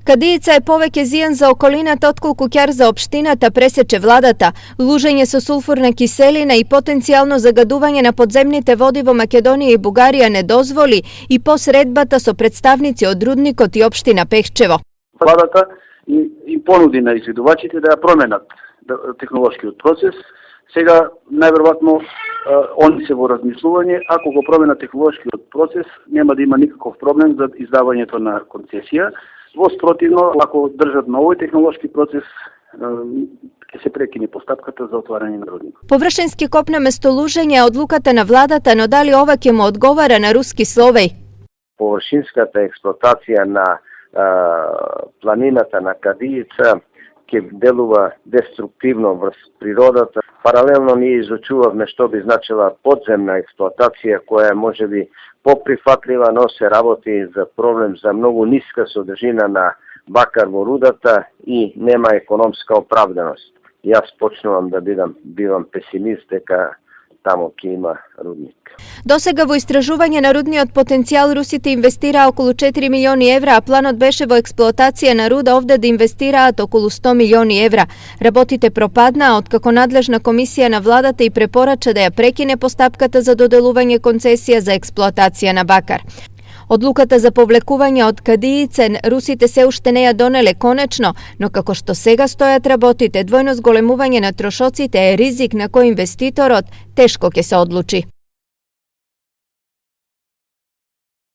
Кадијица е повеќе зијан за околината отколку ќар за општината, пресече владата. Лужење со сулфурна киселина и потенцијално загадување на подземните води во Македонија и Бугарија не дозволи и по средбата со представници од рудникот и општина Пехчево. Владата им понуди на изведувачите да ја променат технолошкиот процес. Сега најверојатно они се во размислување, ако го променат технолошкиот процес, нема да има никаков проблем за издавањето на концесија. Во спротивно, ако држат на овој технолошки процес, ќе се прекине постапката за отварање на рудник. Површински копна место лужење е одлуката на владата, но дали ова ќе му одговара на руски словеј? Површинската експлоатација на планината на Кадијица ќе делува деструктивно врз природата. Паралелно ние изучувавме што би значила подземна експлоатација, која може би поприфатлива, но се работи за проблем за многу ниска содржина на бакар во рудата и нема економска оправданост. Јас почнувам да бивам песимист дека таму ќе има рудник. Досега во истражување на рудниот потенцијал русите инвестираа околу 4 милиони евра, а планот беше во експлоатација на руда овде да инвестираат околу 100 милиони евра. Работите пропаднаа откако надлежна комисија на владата и препорача да ја прекине постапката за доделување концесија за експлоатација на бакар. Одлуката за повлекување од Кадијица русите се уште не ја донеле конечно, но како што сега стојат работите, двојно зголемување на трошоците е ризик на кој инвеститорот тешко ќе се одлучи.